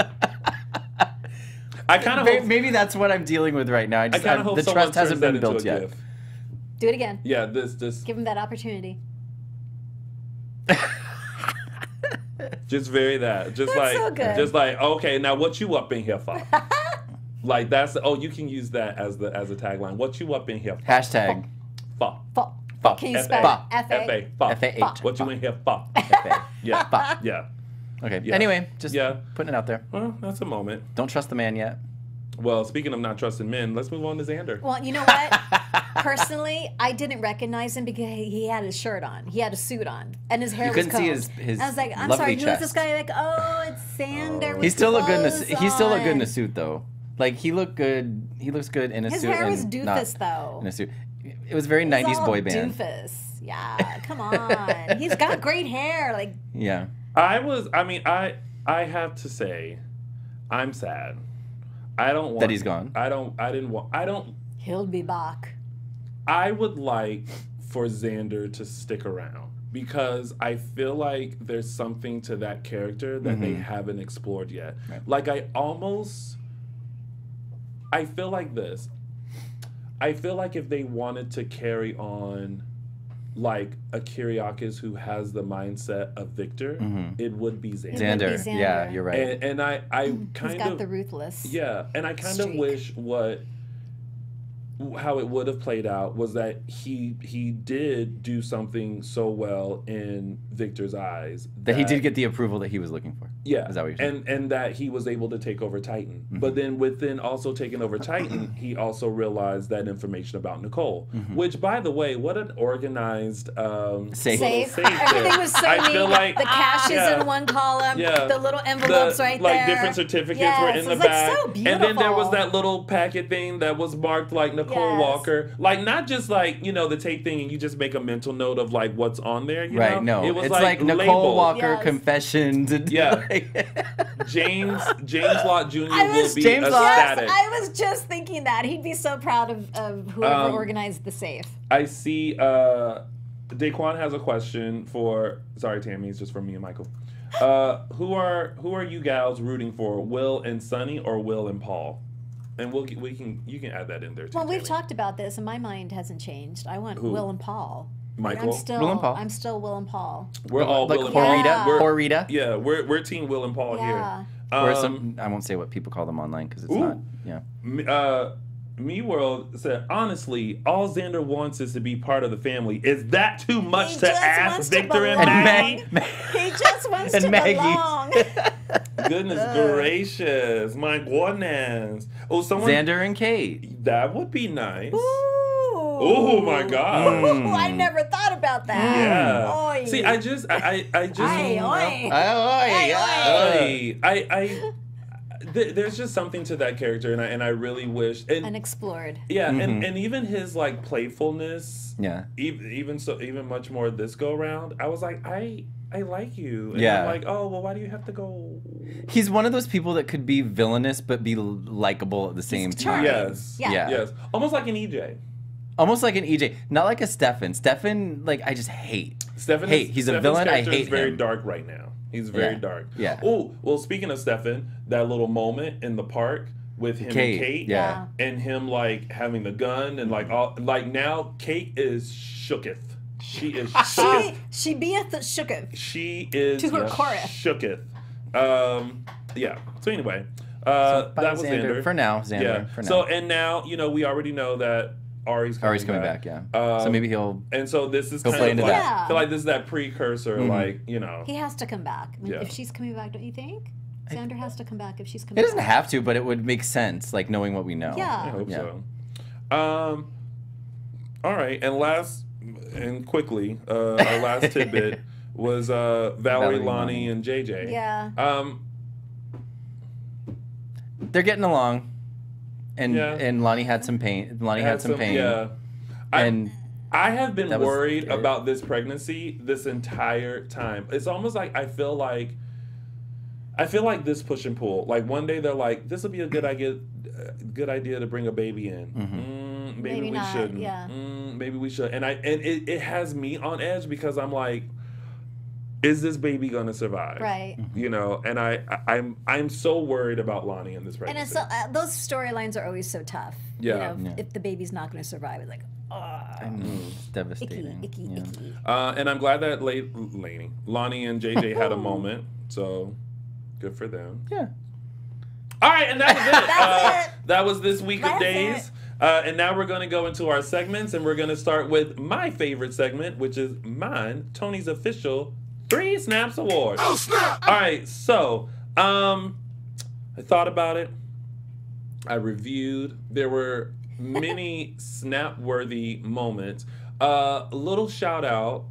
I kind of hope,
maybe that's what I'm dealing with right now.
I kind of hope
the
someone
trust hasn't been
turns that
built
into a
yet.
GIF.
Do it again.
Yeah, this
Give him that opportunity.
just very that. Just
That's
like
so good.
just like, okay, now what you up in here for? Like that's you can use that as a tagline. What you up in here for?
Hashtag.
Fuck.
Fuck.
Can you
F-A.
spell it?
F-A. Fuck.
F-A-H.
What you in here for?
F-A.
Yeah.
Fuck.
Yeah.
Okay.
Yeah.
Anyway, just
Yeah.
putting it out there.
Well, that's a moment.
Don't trust the man yet.
Well, speaking of not trusting men, let's move on to Xander.
Well, you know what? Personally, I didn't recognize him because he had his shirt on. He had a suit on. And his hair
You
was
couldn't see
combed.
his
I was like, I'm
lovely
sorry, who is this
chest.
guy? Like, oh, it's Xander. with
He still
the
looked good in a
clothes
he still looked good in a
on.
suit though. Like he looked good. He looks good in a
His
suit.
hair
and
was
not
doofus, though.
in a suit. It was very
He's
90s
all
boy band.
Doofus. Yeah, come on. He's got great hair. Like,
Yeah.
I have to say, I'm sad. I don't want
That he's gone?
he'll be back.
I would like for Xander to stick around. because I feel like there's something to that character that they haven't explored yet.
Right.
Like I feel like this. I feel like if they wanted to carry on like a Kyriakis who has the mindset of Victor, it would be Xander.
Xander. Yeah, you're right.
And I kind
He's
of
got the ruthless.
Yeah, and I kind of
streak.
wish how it would have played out was that he did do something so well in Victor's eyes
that he did get the approval that he was looking for.
Yeah,
Is that what you're saying?
and that he was able to take over Titan. But then within also taking over Titan, he also realized that information about Nicole. Which, by the way, what an organized
Safe.
Everything was so
I
neat.
feel like
The cash is in one column.
Yeah.
The little envelopes right there.
Like different certificates were in the
it's
back.
Like so beautiful.
And then there was that little packet thing that was marked like Nicole Walker. Like not just like, the tape thing and you just make a mental note of like what's on there, you know?
No.
It was
it's like Nicole
labeled.
Walker confessions. And
Yeah. James Lott Jr. will be
James Lott.
ecstatic.
Yes, I was just thinking that. He'd be so proud of whoever organized the safe.
I see Daquan has a question sorry Tammy, it's just for me and Michael. Who are you gals rooting for? Will and Sunny or Will and Paul? And you can add that in there too.
Well, we've
Tammy.
talked about this, and my mind hasn't changed. I want Will and Paul.
Michael?
I'm still
Will and Paul.
I'm still Will and Paul.
We're all
like
Will and
poor
Paul.
Rita. Poor Rita.
Yeah, we're team Will and Paul
Yeah.
here.
Or some, I won't say what people call them online because it's not. Yeah.
Me World said, honestly, all Xander wants is to be part of the family. Is that too much
He
to
just
ask
wants to
Victor and
belong.
Maggie?
He just wants
And
to
Maggie.
belong.
Goodness gracious, my goodness. Oh, someone
Xander and Kate.
that would be nice.
Ooh.
Oh my God.
Ooh, I never thought about that.
Yeah.
Oy.
See, I just
Ay, oy. Ay, oy.
There's just something to that character, and I really wish
Unexplored.
yeah, and even his like playfulness,
Yeah.
even much more this go around. I was like, I like you, and
Yeah.
I'm like, oh well, why do you have to go?
He's one of those people that could be villainous but be likable at the same time.
Yes,
Yeah.
yes, almost like an EJ.
Almost like an EJ, not like a Stefan. Stefan, like I just hate.
Stefan,
He's a villain. I
character
hate
is very
him.
dark right now. He's very dark.
Yeah.
Oh, well, speaking of Stefan, that little moment in the park with him and Kate,
Yeah.
and him like having the gun and like all like now Kate is shooketh. She is shooketh.
She beeth shooketh.
She is
To her chorus.
shooketh. Yeah. So anyway, that was Xander.
For now, Xander.
Yeah.
For now.
So and now we already know that Ari's coming back.
Yeah. So maybe he'll.
And so this is
He'll
kind
play
of
into
like
that.
I feel like this is that precursor, like
He has to come back. I mean,
Yeah.
if she's coming back, don't you think? Xander has to come back if she's coming
It
back.
doesn't have to, but it would make sense, like knowing what we know.
I
Yeah.
hope
Yeah.
so. All right, and quickly, our last tidbit was Valerie, Lonnie, and JJ.
Yeah.
They're getting along, and
Yeah.
and Lonnie had some pain. Lonnie had some pain.
Yeah.
And
I have been
That was
worried
scary.
about this pregnancy this entire time. It's almost like I feel like this push and pull. Like one day they're like, "This will be a good idea to bring a baby in." Maybe
Maybe
we
not,
shouldn't.
yeah.
Maybe we should. And it has me on edge because I'm like, is this baby gonna survive?
Right.
And I'm so worried about Lonnie in this
And
pregnancy.
it's those storylines are always so tough.
Yeah.
Yeah.
If the baby's not going to survive, it's like,
it's devastating.
icky.
And I'm glad that Lonnie and JJ had a moment. So good for them.
Yeah.
All right, and that was it.
That's it.
That was this week of
That's
days. And now we're going to go into our segments, and we're going to start with my favorite segment, which is mine, Tony's official 3 Snaps Award.
Oh, snap!
All right, so I thought about it. I reviewed. There were many snap-worthy moments. A little shout out.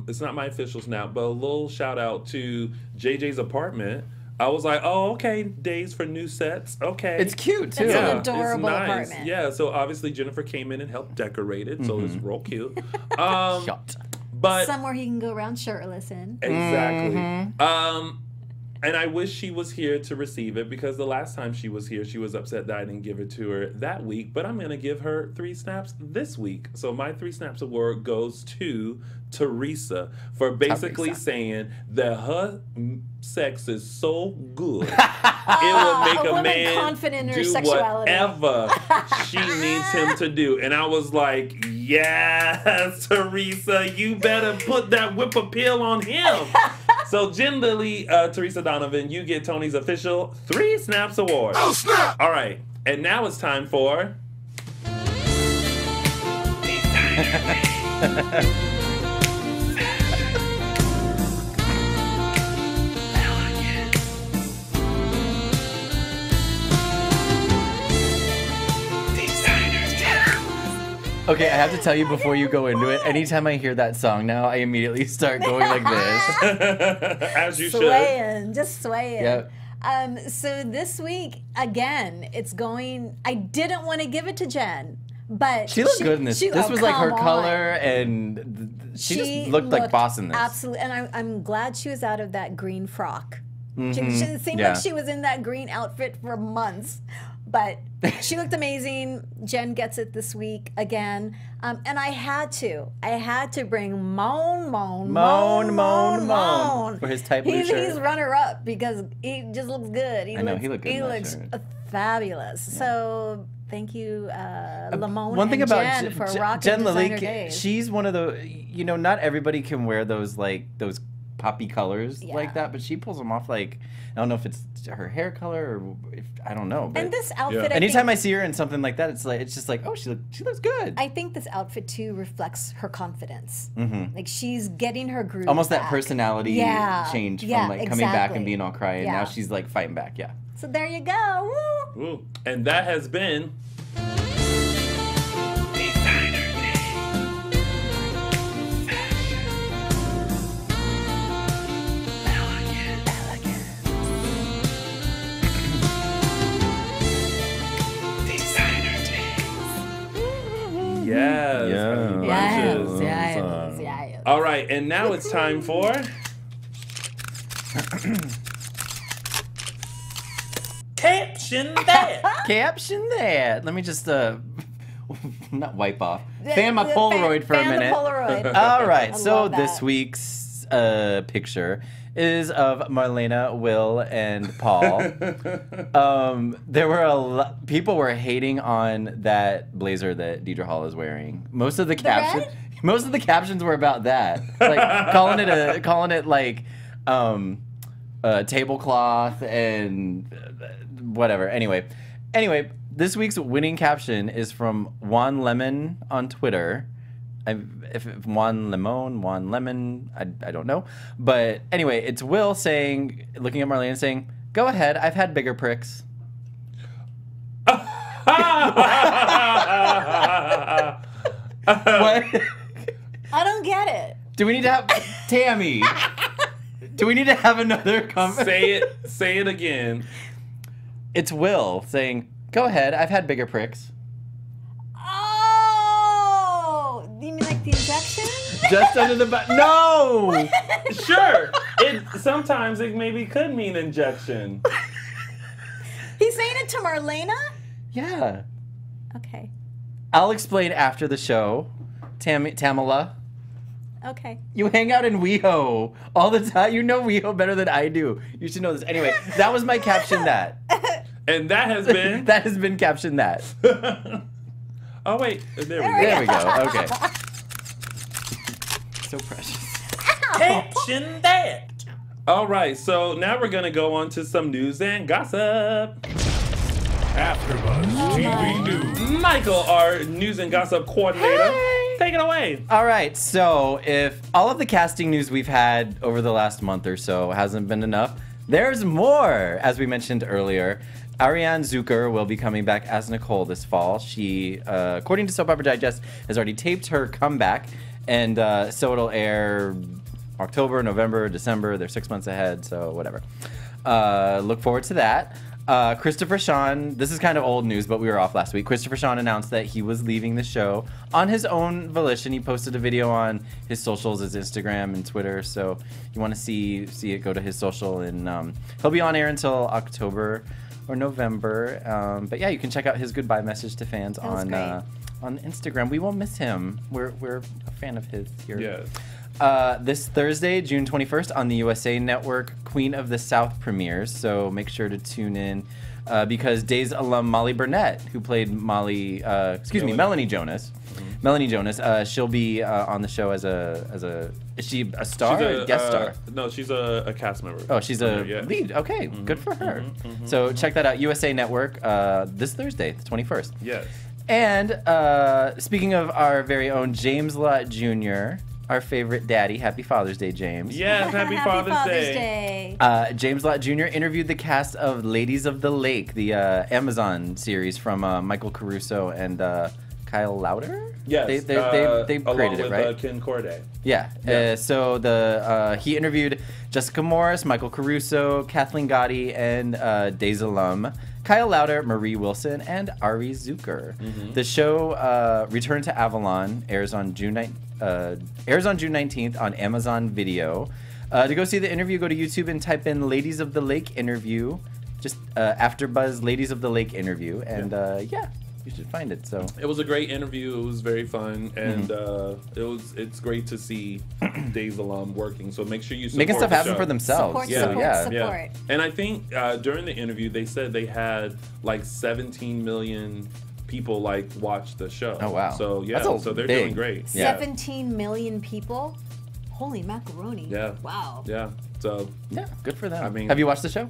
It's not my official snap, but a little shout out to JJ's apartment. I was like, oh, okay, days for new sets. Okay.
It's cute too.
It's an
Yeah,
adorable
it's nice.
apartment.
Yeah, so obviously Jennifer came in and helped decorate it, so it's real cute.
Shut.
But
Somewhere he can go around shirtless in.
exactly. And I wish she was here to receive it because the last time she was here, she was upset that I didn't give it to her that week. But I'm going to give her 3 snaps this week. So my 3 snaps award goes to Teresa for basically saying that her sex is so good, it will make a man do whatever she needs him to do. And I was like, yes, Teresa, you better put that whip appeal on him. So generally, Teresa Donovan, you get Tony's official 3 Snaps Award. Oh, snap! All right, and now it's time for...
Okay, I have to tell you before you go into it, anytime I hear that song now, I immediately start going like this.
As you
should. Just swaying.
Yep.
So this week, again, it's going... I didn't want to give it to Jen, but...
She looked good in this. This was like her color, and she just looked like boss in this.
Absolutely, and I'm glad she was out of that green frock.
Mm-hmm.
It seemed like she was in that green outfit for months. But she looked amazing. Jen gets it this week again. And I had to bring Moan
for his tight blue shirt.
He's runner-up because he just looks good.
I know, he looked good.
He looks fabulous. Yeah. So thank you, Lamone
one thing
and
about
Jen for rocking
Jen
Designer
Lalique,
Days.
she's one of the, not everybody can wear those poppy colors like that, but she pulls them off like, I don't know if it's her hair color or if, I don't know. But
and this outfit,
anytime I see her in something like that, it's just like, oh, she looks good.
I think this outfit too reflects her confidence. Mm-hmm. Like she's getting her groove.
Almost
back.
That personality change from like coming back and being all cry, and now she's like fighting back. Yeah.
So there you go. Woo.
Ooh. And that has been.
Yes.
All right, and now it's time for... Caption that.
Caption that. Let me just not wipe off. Fan my Polaroid for a minute. All right, so this week's picture is of Marlena, Will, and Paul. There were people were hating on that blazer that Deidre Hall is wearing. Most of the captions were about that, like calling it like tablecloth and whatever. Anyway, this week's winning caption is from Juan Lemon on Twitter. If Juan Lemon, I don't know. But anyway, it's Will looking at Marlene saying, "Go ahead, I've had bigger pricks." What?
I don't get it.
Do we need to have Tami? Do we need to have another comment?
Say it again.
It's Will saying, "Go ahead, I've had bigger pricks."
You mean like the injection?
Just under the butt. No!
Sure. Sometimes it maybe could mean injection.
He's saying it to Marlena?
Yeah.
Okay.
I'll explain after the show. Tamala.
Okay.
You hang out in WeHo all the time. You know WeHo better than I do. You should know this. Anyway, that was my caption that.
And that has been?
That has been caption that.
Oh, wait. There we
go. Okay. So precious.
Caption that. All right. So now we're going to go on to some news and gossip.
AfterBuzz TV News.
Michael, our news and gossip coordinator.
Hey.
Take it away.
All right. So if all of the casting news we've had over the last month or so hasn't been enough, there's more. As we mentioned earlier, Ariane Zucker will be coming back as Nicole this fall. She, according to Soap Opera Digest, has already taped her comeback, and so it'll air October, November, December. They're 6 months ahead, so whatever. Look forward to that. Christopher Sean, this is kind of old news, but we were off last week. Christopher Sean announced that he was leaving the show on his own volition. He posted a video on his socials, his Instagram and Twitter. So if you want to see it, go to his social. And he'll be on air until October or November. But yeah, you can check out his goodbye message to fans on Instagram. We will miss him. We're a fan of his here.
Yeah.
This Thursday, June 21st, on the USA Network, Queen of the South premieres. So make sure to tune in because Days alum Molly Burnett, who played Melanie Jonas. Melanie Jonas. She'll be on the show as a. Is she a star? Or a guest star?
No, she's a cast member.
Oh, she's a lead. Okay, good for her. So check that out. USA Network this Thursday, the 21st.
Yes.
And speaking of our very own James Lott Jr., our favorite daddy. Happy Father's Day, James.
Yes, happy Father's Day.
James Lott Jr. interviewed the cast of Ladies of the Lake, the Amazon series from Michael Caruso and Kyle Lauder.
Yes,
they created it, right?
Ken Corday.
Yeah. So he interviewed Jessica Morris, Michael Caruso, Kathleen Gotti, and Days alum Kyle Lauder, Marie Wilson, and Ari Zucker. The show returned to Avalon, airs on June 19th on Amazon Video. To go see the interview, go to YouTube and type in Ladies of the Lake interview. Just AfterBuzz Ladies of the Lake interview. And you should find it. So
it was a great interview. It was very fun, and it's great to see Days alum working. So make sure you support
making stuff
the
happen
show.
For themselves.
Support.
And I think during the interview they said they had like 17 million people like watch the show.
Oh wow!
So so they're
big.
doing great.
Yeah. 17 million people. Holy macaroni!
Yeah.
Wow.
Yeah. So
good for them.
I mean,
have you watched the show?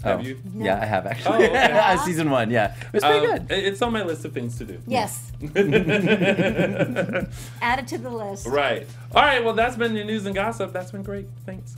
Have you?
No.
Yeah, I have actually.
Oh, okay.
Season 1, yeah. It was pretty good.
It's on my list of things to do.
Yes. Add it to the list.
Right. All right, well, that's been the news and gossip. That's been great. Thanks.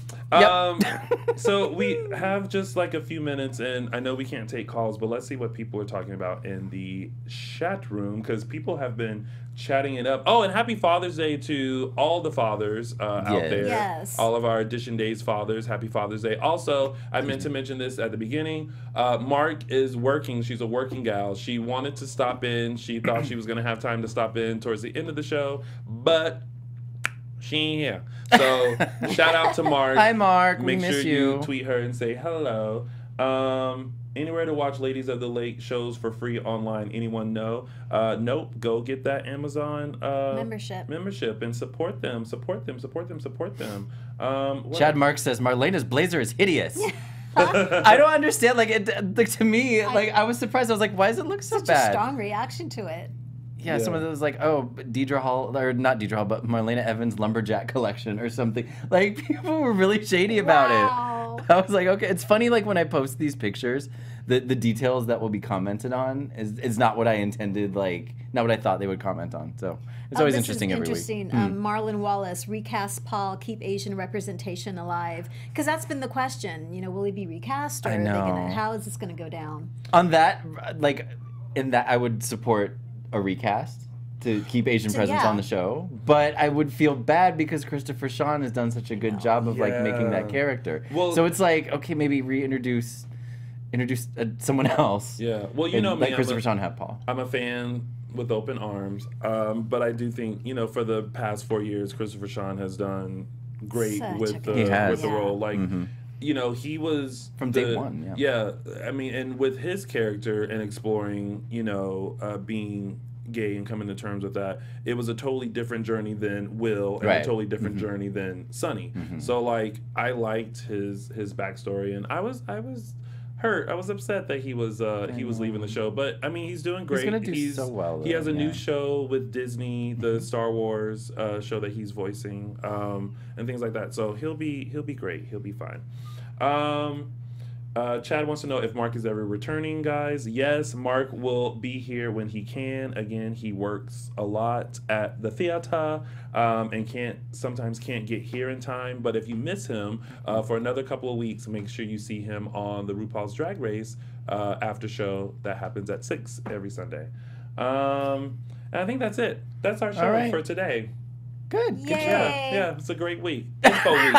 So we have just like a few minutes, and I know we can't take calls, but let's see what people are talking about in the chat room, because people have been chatting it up. Oh, and happy Father's Day to all the fathers out there.
Yes.
All of our Dishin Days fathers. Happy Father's Day. Also, I meant to mention this at the beginning. Mark is working. She's a working gal. She wanted to stop in. She thought she was going to have time to stop in towards the end of the show, but she ain't here. So shout out to Mark.
Hi, Mark.
Make
we miss
sure
you.
you tweet her and say hello. Anywhere to watch Ladies of the Lake shows for free online? Anyone know? Nope. Go get that Amazon membership and support them.
Chad Mark says Marlena's blazer is hideous. I don't understand. Like to me, I was surprised. I was like, why does it look so
bad?
bad?
Such a strong reaction to it.
Yeah, some of it was like, oh, Deidre Hall, or not Deidre Hall, but Marlena Evans Lumberjack collection or something. Like, people were really shady about it. I was like, okay, it's funny, like, when I post these pictures, the details that will be commented on is not what I intended, like, not what I thought they would comment on. So it's always interesting every week.
Marlon Wallace, recast Paul, keep Asian representation alive. Because that's been the question. You know, will he be recast, or are they gonna, how is this going to go down?
On that, like, in that, I would support a recast to keep Asian presence on the show, but I would feel bad because Christopher Sean has done such a good job of like making that character. Well, so it's like, okay, maybe introduce someone else.
Yeah. Well, you know me,
like Christopher Sean had Paul.
I'm a fan with open arms, but I do think, you know, for the past 4 years, Christopher Sean has done great with the role. Like, you know, he was
from day one.
Yeah, I mean, and with his character and exploring, you know, being gay and coming to terms with that, it was a totally different journey than Will, and a totally different journey than Sonny. So like, I liked his backstory, and I was hurt. I was upset that he was leaving the show, but I mean, he's doing great.
He's gonna do so well. Though.
He has a new show with Disney, the Star Wars show that he's voicing, and things like that. So he'll be great. He'll be fine. Chad wants to know if Mark is ever returning, guys. Yes, Mark will be here when he can. Again, he works a lot at the theater and sometimes can't get here in time. But if you miss him for another couple of weeks, make sure you see him on the RuPaul's Drag Race after show that happens at 6 every Sunday. And I think that's it. That's our show for today.
Good.
Yay.
Good job.
Yeah, it's a great week. Info week.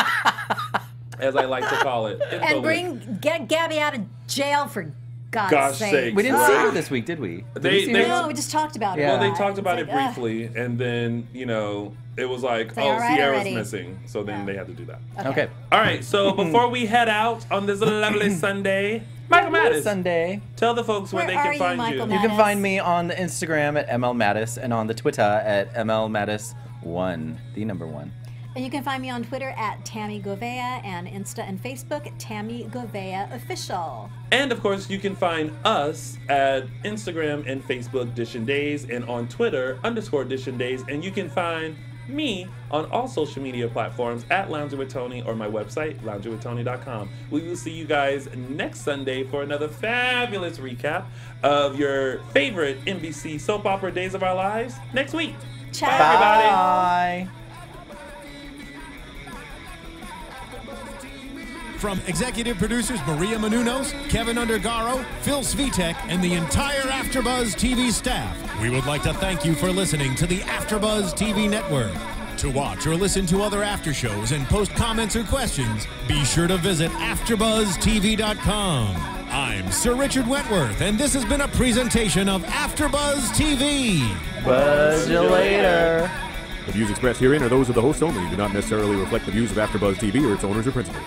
as I like to call it.
And get Gabby out of jail for God's sake.
We didn't see her this week, did we?
No, we just talked about it.
Well, they talked about it briefly, and then, you know, it was like, oh, Sierra's missing. So then they had to do that.
Okay.
All right, so before we head out on this lovely Sunday, Michael Mattis, tell the folks where they can find you.
You can find me on the Instagram at MLMattis and on the Twitter at MLMattis1, the number 1.
And you can find me on Twitter at Tami Goveia and Insta and Facebook at Tami Goveia Official.
And of course, you can find us at Instagram and Facebook Dishin Days and on Twitter _Dishin Days. And you can find me on all social media platforms at Lounging with Tony or my website, loungingwithtony.com. We will see you guys next Sunday for another fabulous recap of your favorite NBC soap opera Days of Our Lives next week.
Ciao.
Bye, everybody.
Bye.
From executive producers Maria Menounos, Kevin Undergaro, Phil Svitek, and the entire AfterBuzz TV staff, we would like to thank you for listening to the AfterBuzz TV network. To watch or listen to other after shows and post comments or questions, be sure to visit AfterBuzzTV.com. I'm Sir Richard Wentworth, and this has been a presentation of AfterBuzz TV.
Buzz you later.
The views expressed herein are those of the hosts only and do not necessarily reflect the views of AfterBuzz TV or its owners or principals.